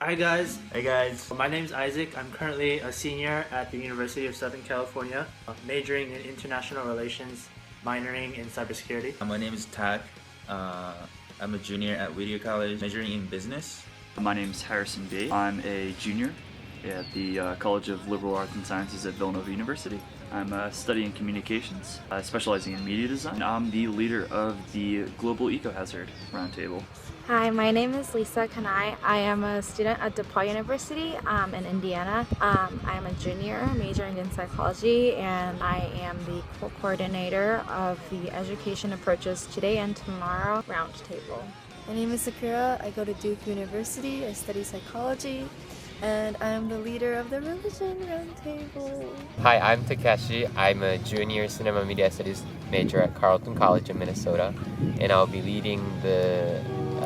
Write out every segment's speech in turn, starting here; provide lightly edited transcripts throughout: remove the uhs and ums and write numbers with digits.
Hi guys, Hey guys. my name is Isaac. I'm currently a senior at the University of Southern California, majoring in international relations, minoring in cybersecurity. My name is Tak. I'm a junior at Whittier College, majoring in business. My name is Harrison B. I'm a junior at the College of Liberal Arts and Sciences at Villanova University. I'm studying communications, specializing in media design. I'm the leader of the Global Ecohazard Roundtable. Hi, my name is Lisa Kanai. I am a student at DePaul University in Indiana. I am a junior majoring in psychology, and I am the co-coordinator of the Education Approaches Today and Tomorrow Roundtable. My name is Sakura. I go to Duke University. I study psychology, and I'm the leader of the Religion Roundtable. Hi, I'm Takeshi. I'm a junior cinema media studies major at Carleton College in Minnesota, and I'll be leading the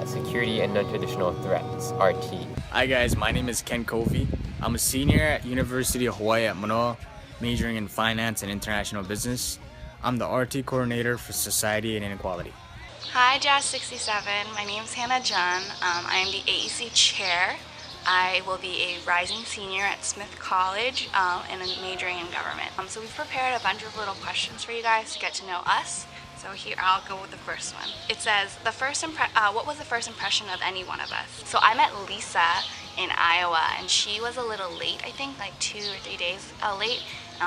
Security and Non-Traditional Threats, RT. Hi guys, my name is Ken Kofi. I'm a senior at University of Hawaii at Manoa, majoring in finance and international business. I'm the RT coordinator for Society and Inequality. Hi, Jazz67. My name is Hannah John. I am the AEC chair. I will be a rising senior at Smith College and majoring in government. So we've prepared a bunch of little questions for you guys to get to know us. So here, I'll go with the first one. It says, what was the first impression of any one of us? So I met Lisa in Iowa, and she was a little late, I think, like 2 or 3 days late.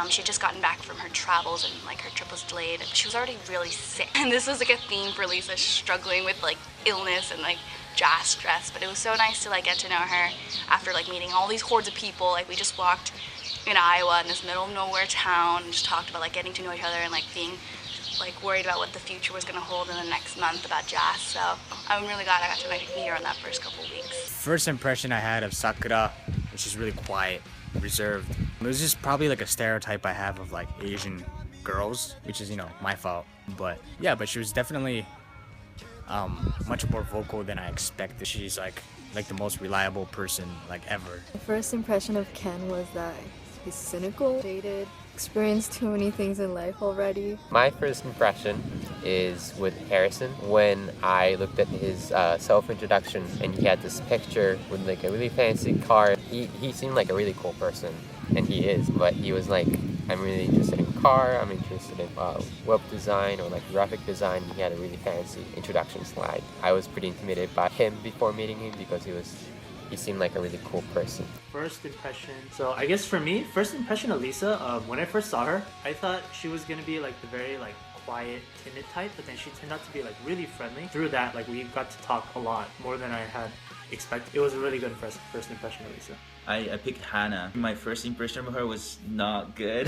She had just gotten back from her travels, and like her trip was delayed. She was already really sick. And this was like a theme for Lisa, struggling with like illness and like jazz stress. But it was so nice to like get to know her after like meeting all these hordes of people. Like we just walked in Iowa in this middle of nowhere town and just talked about like getting to know each other and like being like worried about what the future was going to hold in the next month about jazz. So I'm really glad I got to meet her in that first couple of weeks. First impression I had of Sakura, she's really quiet, reserved. It was just probably like a stereotype I have of like Asian girls, which is, my fault. But yeah, but she was definitely much more vocal than I expected. She's like the most reliable person like ever. The first impression of Ken was that he's cynical, jaded, experienced too many things in life already. My first impression is with Harrison when I looked at his self-introduction and he had this picture with like a really fancy car. He seemed like a really cool person, and he is, but he was like, I'm really interested in car, I'm interested in web design or like graphic design. He had a really fancy introduction slide. I was pretty intimidated by him before meeting him because he seemed like a really cool person. First impression. So I guess for me, first impression of Lisa, when I first saw her, I thought she was gonna be like the very like quiet, timid type, but then she turned out to be like really friendly. Through that, like we got to talk a lot more than I had expected. It was a really good first impression of Lisa. I picked Hannah. My first impression of her was not good.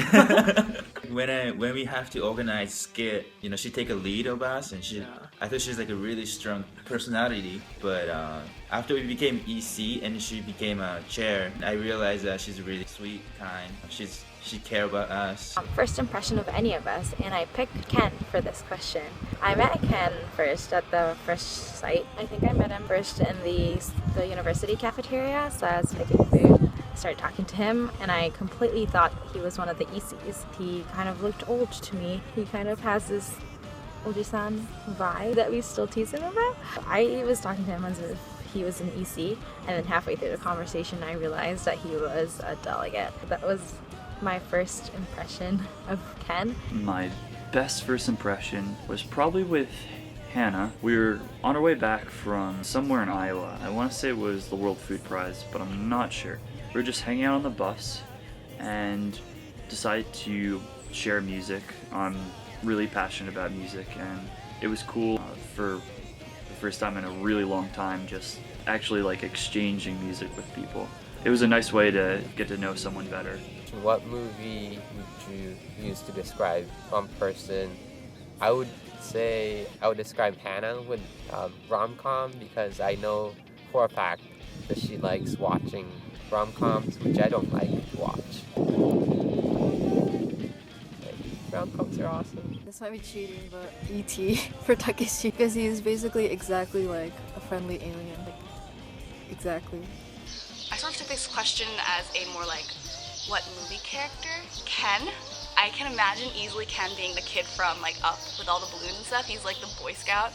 when we have to organize skit, she take a lead of us, and I thought she's like a really strong personality. But after we became EC and she became a chair, I realized that she's really sweet, kind. She care about us. First impression of any of us, and I picked Ken for this question. I met Ken first at the first site. I think I met him first in the university cafeteria, so I was picking food. I started talking to him, and I completely thought he was one of the ECs. He kind of looked old to me. He kind of has this Oji-san vibe that we still tease him about. I was talking to him as if he was an EC, and then halfway through the conversation I realized that he was a delegate. That was my first impression of Ken. My best first impression was probably with Hannah. We were on our way back from somewhere in Iowa. I want to say it was the World Food Prize, but I'm not sure. We were just hanging out on the bus and decided to share music. I'm really passionate about music, and it was cool for the first time in a really long time just actually like exchanging music with people. It was a nice way to get to know someone better. What movie would you use to describe one person? I would describe Hannah with rom-com, because I know for a fact that she likes watching rom-coms, which I don't like to watch. Rom-coms are awesome. This might be cheating, but E.T. for Takeshi, because he is basically exactly like a friendly alien. Like, exactly. I sort of took this question as a more like, what movie character? Ken. I can imagine easily Ken being the kid from like Up with all the balloons and stuff. He's like the Boy Scout.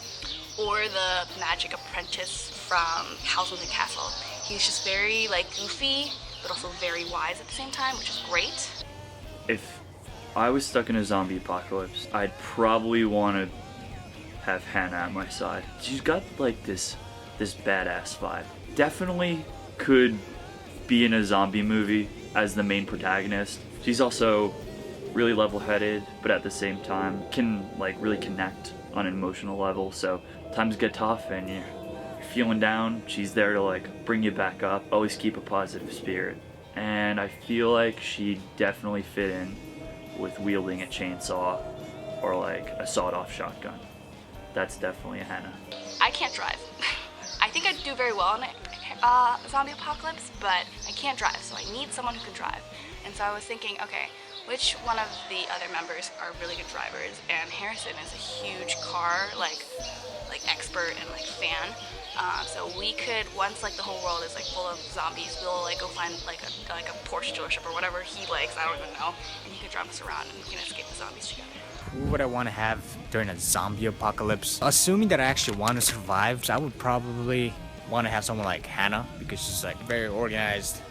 Or the magic apprentice from House of the Castle. He's just very like goofy, but also very wise at the same time, which is great. If I was stuck in a zombie apocalypse, I'd probably want to have Hannah at my side. She's got like this badass vibe. Definitely could be in a zombie movie as the main protagonist. She's also really level-headed, but at the same time can like really connect on an emotional level. So times get tough and you're feeling down, she's there to like bring you back up, always keep a positive spirit. And I feel like she'd definitely fit in with wielding a chainsaw or like a sawed-off shotgun. That's definitely a Hannah. I can't drive. I think I'd do very well in a zombie apocalypse, but I can't drive, so I need someone who can drive. And so I was thinking, okay, which one of the other members are really good drivers? And Harrison is a huge car like expert and like fan. So we could, once like the whole world is like full of zombies, we'll like go find like a Porsche dealership or whatever he likes, I don't even know, and he could drive us around and we can escape the zombies together. Who would I want to have during a zombie apocalypse? Assuming that I actually want to survive, I would probably want to have someone like Hannah, because she's like very organized,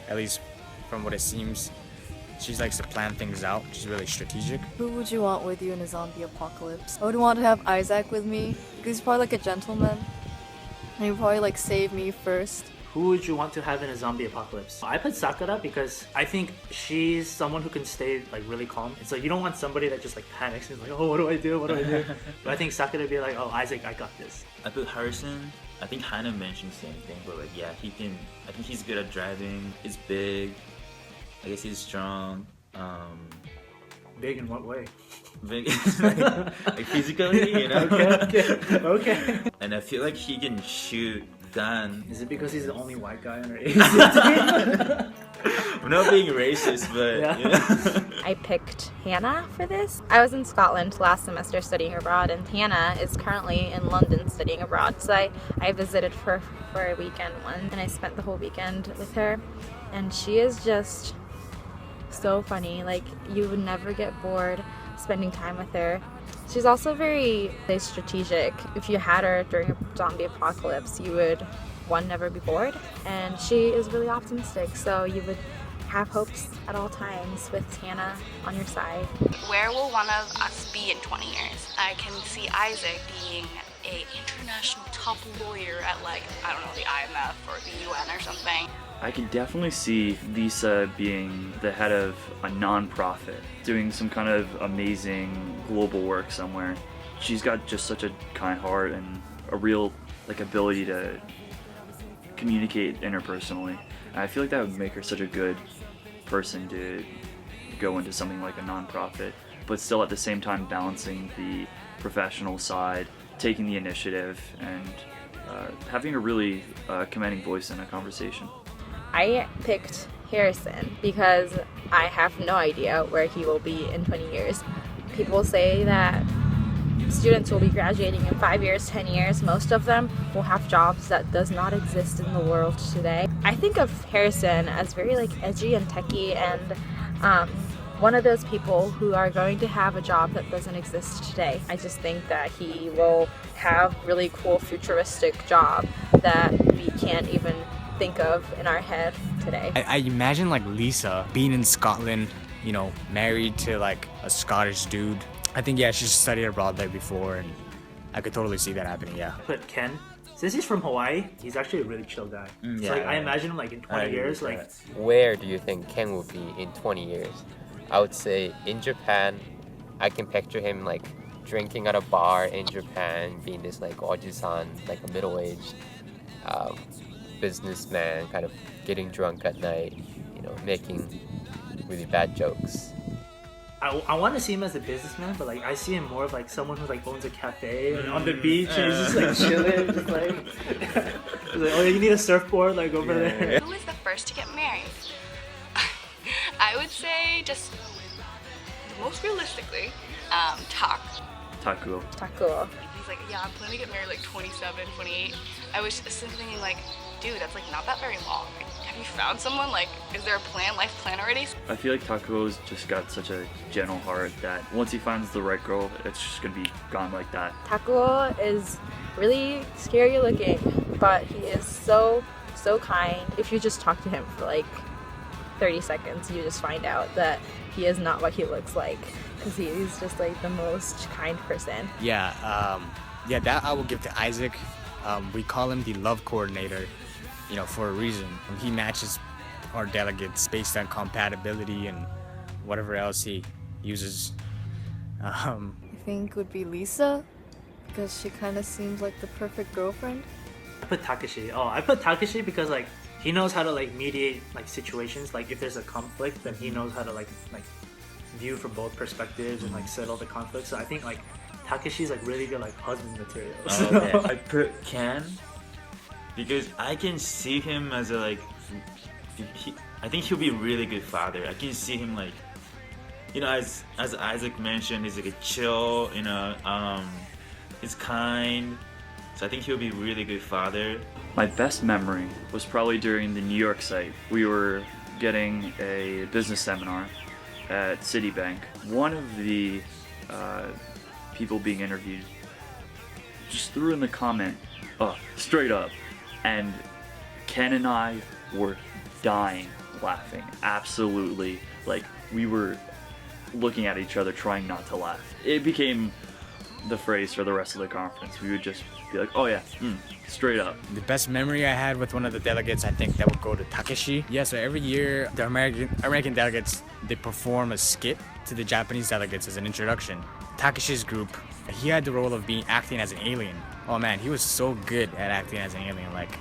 at least from what it seems. She likes to plan things out. She's really strategic. Who would you want with you in a zombie apocalypse? I would want to have Isaac with me because he's probably like a gentleman. And he'd probably like save me first. Who would you want to have in a zombie apocalypse? I put Sakura because I think she's someone who can stay like really calm. It's like you don't want somebody that just like panics and is like, oh, what do I do? What do I do? But I think Sakura would be like, oh, Isaac, I got this. I put Harrison. I think Hannah mentioned the same thing, but like yeah, he can. I think he's good at driving. He's big. I guess he's strong. Big in what way? Big, like physically, you know. Okay. And I feel like he can shoot gun. Is it because he's the only white guy on our ACT team? I'm not being racist, but yeah. You know. I picked Hannah for this. I was in Scotland last semester studying abroad, and Hannah is currently in London studying abroad. So I visited her for a weekend once, and I spent the whole weekend with her. And she is just so funny. Like, you would never get bored spending time with her. She's also very strategic. If you had her during a zombie apocalypse, you would, one, never be bored, and she is really optimistic, so you would have hopes at all times with Hannah on your side. Where will one of us be in 20 years? I can see Isaac being an international top lawyer at like, I don't know, the IMF or the UN or something. I can definitely see Lisa being the head of a non-profit, doing some kind of amazing global work somewhere. She's got just such a kind heart and a real like ability to communicate interpersonally. And I feel like that would make her such a good person to go into something like a non-profit, but still at the same time balancing the professional side, taking the initiative, and having a really commanding voice in a conversation. I picked Harrison because I have no idea where he will be in 20 years. People say that students will be graduating in 5 years, 10 years. Most of them will have jobs that does not exist in the world today. I think of Harrison as very like edgy and techie, and one of those people who are going to have a job that doesn't exist today. I just think that he will have really cool futuristic job that we can't even think of in our head today. I imagine like Lisa being in Scotland, you know, married to like a Scottish dude. I think yeah, she's studied abroad there before, and I could totally see that happening. Yeah. But Ken, since he's from Hawaii, he's actually a really chill guy. Yeah, So like, I imagine him like in 20 years, like Where do you think Ken will be in 20 years? I would say in Japan. I can picture him like drinking at a bar in Japan, being this like ojisan, like a middle-aged businessman, kind of getting drunk at night, you know, making really bad jokes. I want to see him as a businessman, but like I see him more of like someone who like owns a cafe and on the beach and he's just like chilling, just like, he's like, oh, you need a surfboard, like over there. Who is the first to get married? I would say just most realistically, Takuo. Takuo. He's like, yeah, I'm planning to get married like 27, 28. I was just thinking like, dude, that's like not that very long. Like, have you found someone? Like, is there a plan, life plan already? I feel like Takuo's just got such a gentle heart that once he finds the right girl, it's just gonna be gone like that. Takuo is really scary looking, but he is so so kind. If you just talk to him for like 30 seconds, you just find out that he is not what he looks like, because he's just like the most kind person. Yeah, that I will give to Isaac. We call him the love coordinator, for a reason. He matches our delegates based on compatibility and whatever else he uses. I think would be Lisa, because she kind of seems like the perfect girlfriend. I put Takeshi. I put Takeshi because like he knows how to like mediate like situations. Like if there's a conflict, then he knows how to like view from both perspectives and like settle the conflict. So I think like Takeshi's like really good like husband material. Okay. I put Ken because I can see him as a like. I think he'll be a really good father. I can see him like, as Isaac mentioned, he's like a chill. He's kind. So I think he'll be a really good father. My best memory was probably during the New York site. We were getting a business seminar at Citibank. One of the people being interviewed just threw in the comment, straight up, and Ken and I were dying laughing. Absolutely. Like, we were looking at each other trying not to laugh. It became the phrase for the rest of the conference. We would just be like, oh yeah, straight up. The best memory I had with one of the delegates, I think that would go to Takeshi. Yeah, so every year the American delegates, they perform a skit to the Japanese delegates as an introduction. Takeshi's group, he had the role of acting as an alien. Oh man, he was so good at acting as an alien. Like,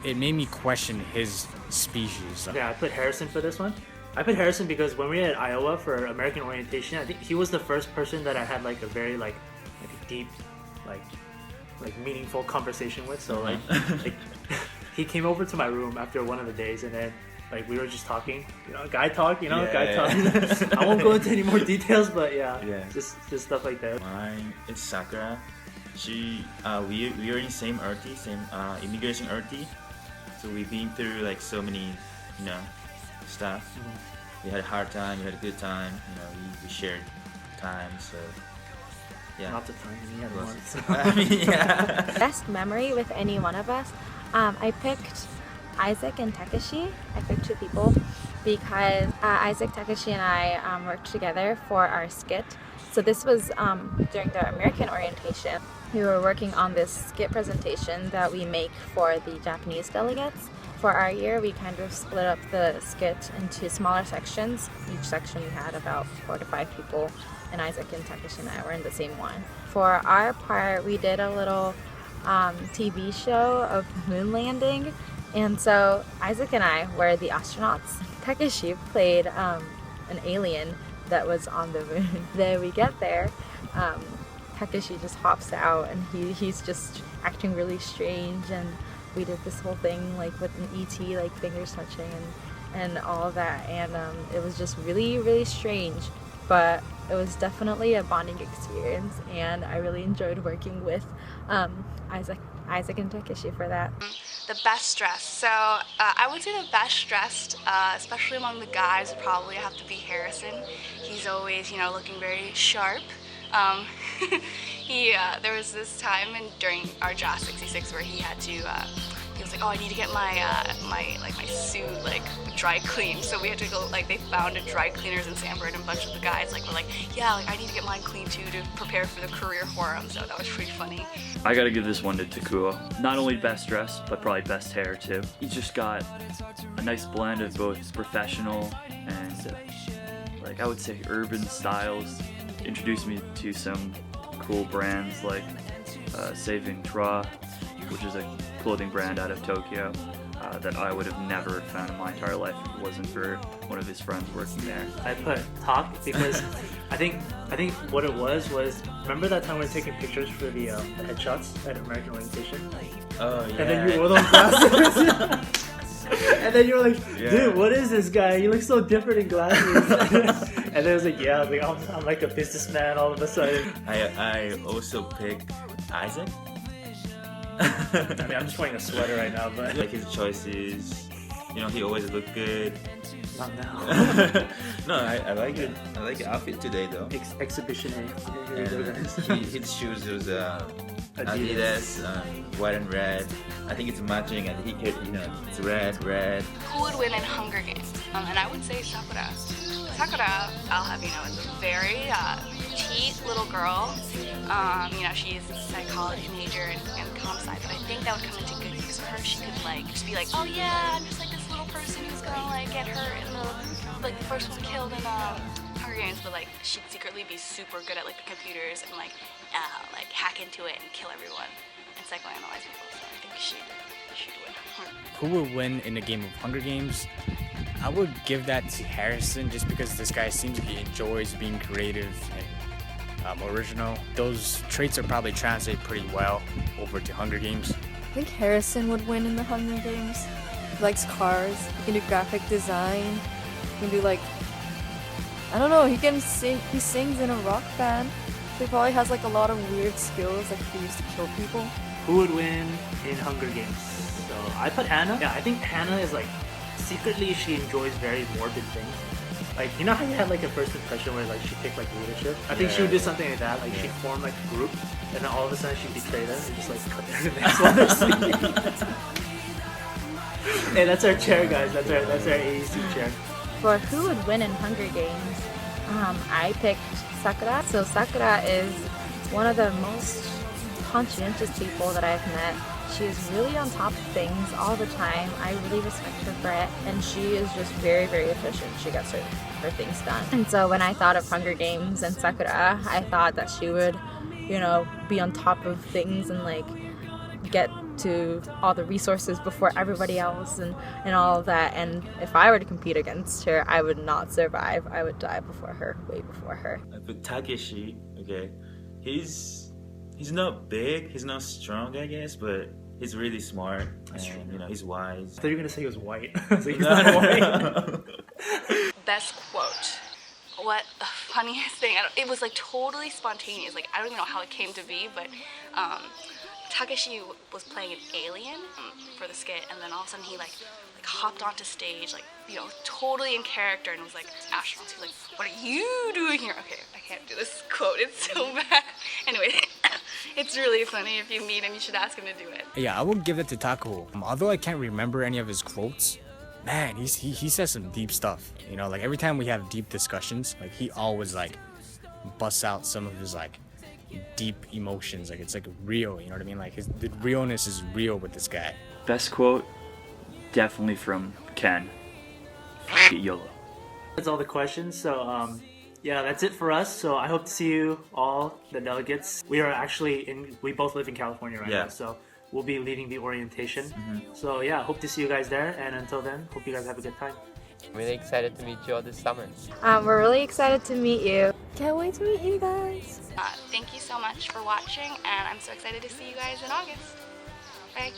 it made me question his species. Yeah, I put Harrison for this one. I put Harrison because when we were at Iowa for American orientation, I think he was the first person that I had like a very like a deep, like meaningful conversation with. So like he came over to my room after one of the days, and then like we were just talking, guy talk, guy talk. I won't go into any more details, but just stuff like that. Mine is Sakura. We are in same RT, same immigration RT. So we've been through like so many, stuff. We had a hard time, we had a good time. We shared time. So yeah. Lots of time. We had one. So. I mean, yeah. Best memory with any one of us. I picked Isaac and Takeshi. I picked two people because Isaac, Takeshi, and I worked together for our skit. So this was during the American orientation. We were working on this skit presentation that we make for the Japanese delegates. For our year, we kind of split up the skit into smaller sections. Each section we had about 4 to 5 people, and Isaac and Takeshi and I were in the same one. For our part, we did a little TV show of moon landing, and so Isaac and I were the astronauts. Takeshi played an alien that was on the moon. Then we get there, Takeshi just hops out, and he's just acting really strange, and we did this whole thing like with an ET, like fingers touching and all of that, and it was just really, really strange, but it was definitely a bonding experience, and I really enjoyed working with Isaac and Takeshi for that. The best dressed. So I would say the best dressed, especially among the guys, would probably have to be Harrison. He's always, looking very sharp. There was this time during our JAS 66 where he had to, he was like, I need to get my my suit dry cleaned. So we had to go, they found a dry cleaners in Sanford, and a bunch of the guys were like, yeah, I need to get mine clean too to prepare for the career forum. So that was pretty funny. I gotta give this one to Takuo. Not only best dress, but probably best hair too. He's just got a nice blend of both professional and I would say urban styles. Introduced me to some cool brands like Saving Tra, which is a clothing brand out of Tokyo that I would have never found in my entire life if it wasn't for one of his friends working there. I put Talk because I think what it was remember that time we were taking pictures for the headshots at American orientation? Oh yeah. And then you wore those glasses. And then you were like, dude, what is this guy? He looks so different in glasses. And then it was like, I'm like a businessman all of a sudden. I also picked Isaac. I mean, I'm just wearing a sweater right now, but like his choices, he always looked good. Not now. No, I like it. I like the outfit today though. Exhibition A. And his shoes was Adidas, white and red. I think it's matching, and he could, it's red. Who would win in Hunger Games? And I would say Sakura. Sakura, I'll have you know, is a very petite little girl. She's a psychology major and comp sci, but I think that would come into good use for her. She could just be like, oh yeah, I'm just like this little person who's gonna get hurt in the first one killed in Hunger Games, but she'd secretly be super good at the computers and hack into it and kill everyone and psychoanalyze people. So I think she'd win. Who would win in a game of Hunger Games? I would give that to Harrison just because this guy seems like he enjoys being creative and original. Those traits are probably translate pretty well over to Hunger Games. I think Harrison would win in the Hunger Games. He likes cars, he can do graphic design, he can do I don't know, he sings in a rock band. So he probably has a lot of weird skills, he used to kill people. Who would win in Hunger Games? So I put Hannah. Yeah, I think Hannah is secretly she enjoys very morbid things. You know how you had a first impression where she picked leadership? I think she would do something like that. She'd form a group and then all of a sudden she'd betray them and just cut their necks while they're sleeping. Hey, that's our chair, guys. That's our AEC chair. For who would win in Hunger Games, I picked Sakura. So Sakura is one of the most conscientious people that I've met. She is really on top of things all the time. I really respect her for it, and she is just very, very efficient. She gets her things done. And so when I thought of Hunger Games and Sakura, I thought that she would, be on top of things and get to all the resources before everybody else and all of that. And if I were to compete against her, I would not survive. I would die before her, way before her. But Takeshi, okay, he's not big, he's not strong, I guess, but he's really smart and he's wise. I thought you were gonna say he was white. So he's not white. Best quote. What the funniest thing? It was totally spontaneous. I don't even know how it came to be, but Takeshi was playing an alien for the skit, and then all of a sudden he hopped onto stage, totally in character, and was astronauts. He was what are you doing here? Okay, I can't do this quote. It's so bad. Anyway, it's really funny. If you meet him, you should ask him to do it. Yeah, I would give it to Takuho. Although I can't remember any of his quotes, man, he says some deep stuff. Every time we have deep discussions, he always busts out some of his deep emotions. It's real, you know what I mean? The realness is real with this guy. Best quote, definitely from Ken. F*** it, YOLO. That's all the questions. So yeah, that's it for us. So I hope to see you all, the delegates. We are actually we both live in California right now, so we'll be leading the orientation. So yeah, hope to see you guys there, and until then, hope you guys have a good time. I'm really excited to meet you all this summer. We're really excited to meet you. Can't wait to meet you guys. Thank you so much for watching, and I'm so excited to see you guys in August. Bye.